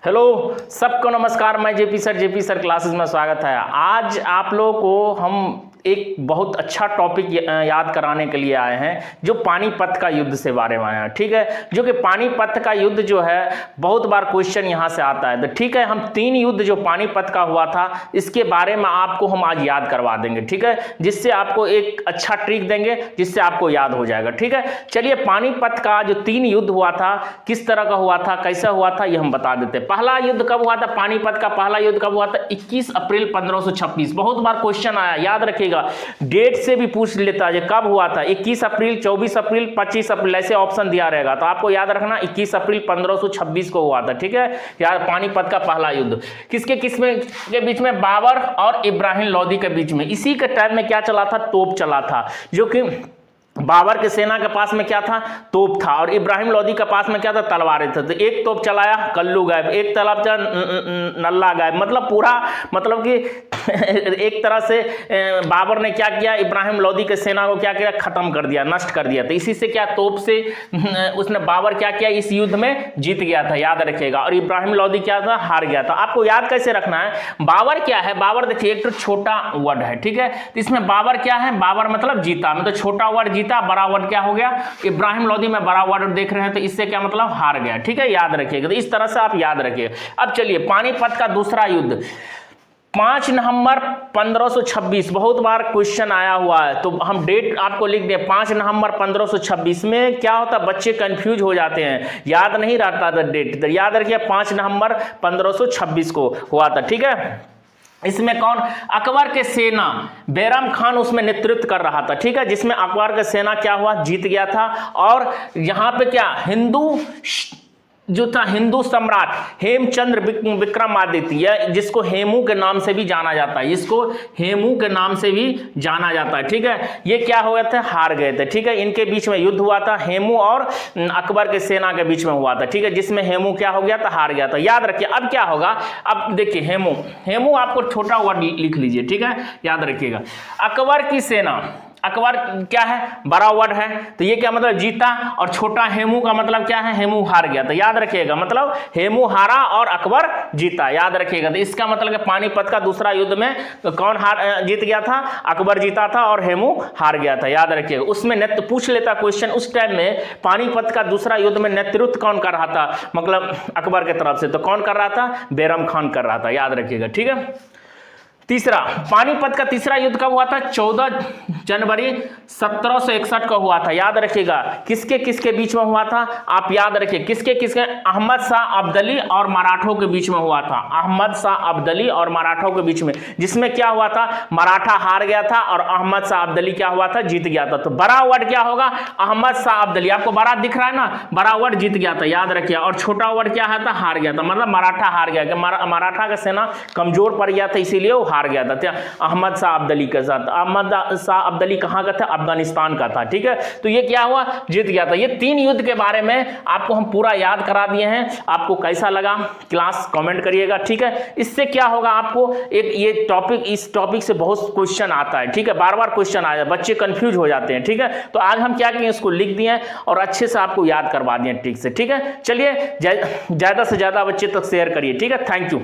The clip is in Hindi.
हेलो सबको नमस्कार। मैं जेपी सर क्लासेस में स्वागत है। आज आप लोगों को हम एक बहुत अच्छा टॉपिक याद कराने के लिए आए हैं जो पानीपत का युद्ध से बारे में आया है। ठीक है, जो कि पानीपत का युद्ध जो है बहुत बार क्वेश्चन यहां से आता है। तो ठीक है, हम 3 युद्ध जो पानीपत का हुआ था इसके बारे में आपको हम आज याद करवा देंगे। ठीक है, जिससे आपको एक अच्छा ट्रिक देंगे जिससे आपको याद हो जाएगा। ठीक है, चलिए पानीपत का जो 3 युद्ध हुआ था किस तरह का हुआ था, कैसा हुआ था, ये हम बता देते हैं। पहला युद्ध कब हुआ था? पानीपत का पहला युद्ध कब हुआ था? 21 अप्रैल 1526। बहुत बार क्वेश्चन आया, याद रखिएगा, डेट से भी पूछ लेता है कब हुआ था। 21 अप्रैल, 24 अप्रैल, 25 अप्रैल ऐसे ऑप्शन दिया रहेगा, तो आपको याद रखना 21 अप्रैल 1526 को हुआ था। ठीक है, यार पानीपत का पहला युद्ध किसके के बीच में? बाबर और इब्राहिम लोदी के बीच में। इसी के टाइम में क्या चला था? तोप चला था, जो कि बाबर के सेना के पास में क्या था? तोप था, और इब्राहिम लोदी के पास में क्या था? तलवारें थे। तो एक तोप चलाया कल्लू गायब, एक तलाब चला नल्ला गायब। मतलब पूरा मतलब कि एक तरह से बाबर ने क्या किया? इब्राहिम लोदी के सेना को क्या किया? खत्म कर दिया, नष्ट कर दिया। तो इसी से क्या तोप से उसने बाबर क्या किया? इस युद्ध में जीत गया था, याद रखिएगा। और इब्राहिम लोदी क्या था? हार गया था। आपको याद कैसे रखना है? बाबर क्या है? बाबर देखिए एक तो छोटा वर्ड है। ठीक है, तो इसमें बाबर क्या है? बाबर मतलब जीता, मतलब छोटा वर्ड जीता, बड़ा वर्ड क्या हो गया? इब्राहिम लोदी में बड़ा वर्ड देख रहे हैं, तो इससे क्या मतलब? हार गया। ठीक है, याद रखिएगा। तो इस तरह से आप याद रखिए। अब चलिए पानीपत का दूसरा युद्ध 5 नवंबर 1526। बहुत बार क्वेश्चन आया हुआ है, तो हम डेट आपको लिख दें 5 नवंबर 1526। में क्या होता? बच्चे कंफ्यूज हो जाते हैं, याद नहीं रहता था डेट। तो याद रखिए 5 नवंबर 1526 को हुआ था। ठीक है, इसमें कौन? अकबर के सेना बैरम खान उसमें नेतृत्व कर रहा था। ठीक है, जिसमें अकबर का सेना क्या हुआ? जीत गया था। और यहां पे क्या हिंदू जो था, हिंदू सम्राट हेमचंद्र विक्रमादित्य, जिसको हेमू के नाम से भी जाना जाता है, इसको हेमू के नाम से भी जाना जाता है। ठीक है, ये क्या हो गए थे? हार गए थे। ठीक है, इनके बीच में युद्ध हुआ था, हेमू और अकबर के सेना के बीच में हुआ था। ठीक है, जिसमें हेमू क्या हो गया था? हार गया था। याद रखिए। अब क्या होगा? अब देखिए हेमू, हेमू आपको छोटा वर्ड लिख लीजिए। ठीक है, याद रखिएगा। अकबर की सेना, अकबर क्या है? बड़ा वर्ड है, तो ये क्या मतलब? जीता। और छोटा हेमू का मतलब क्या है? हेमू हार गया। तो याद रखिएगा, मतलब हेमू हारा और अकबर जीता, याद रखिएगा। तो इसका मतलब कि पानीपत का दूसरा युद्ध में तो कौन जीत गया था? अकबर जीता था और हेमू हार गया था, याद रखिएगा। उसमें नेतृत्व पूछ लेता क्वेश्चन, उस टाइम में पानीपत का दूसरा युद्ध में नेतृत्व कौन कर रहा था? मतलब अकबर के तरफ से तो कौन कर रहा था? बैरम खान कर रहा था, याद रखिएगा। ठीक है, तीसरा पानीपत का तीसरा युद्ध कब हुआ था? 14 जनवरी 1761 को हुआ था, याद रखिएगा। किसके किसके बीच में हुआ था? आप याद रखिए, किसके किसके? अहमद शाह अब्दाली और मराठों के बीच में हुआ था। अहमद शाह अब्दाली और मराठों के बीच में, जिसमें क्या हुआ था? मराठा हार गया था और अहमद शाह अब्दाली क्या हुआ था? जीत गया था। तो बड़ा वर्ड क्या होगा? अहमद शाह अब्दाली। आपको बड़ा दिख रहा है ना? बड़ा वर्ड जीत गया था, याद रखिए। और छोटा वर्ड क्या है? था हार गया था, मतलब मराठा हार गया। मराठा का सेना कमजोर पड़ गया था, इसीलिए वो हार गया था अहमद शाह अब्दाली के साथ। अहमद शाह अब्दाली कहां का था? अफगानिस्तान का था। ठीक है, तो ये क्या हुआ? जीत गया था। ये 3 युद्ध के बारे में आपको हम पूरा याद करा दिए हैं। आपको कैसा लगा क्लास कमेंट करिएगा। ठीक है, इससे क्या होगा? आपको एक ये टॉपिक, इस टॉपिक से बहुत क्वेश्चन आता है। ठीक है, बार बार क्वेश्चन आया, बच्चे कंफ्यूज हो जाते हैं। ठीक है, तो आज हम क्या किए? इसको लिख दिए और अच्छे से आपको याद करवा दिए ठीक से। ठीक है, चलिए ज्यादा से ज्यादा बच्चे तक शेयर करिए। ठीक है, थैंक यू।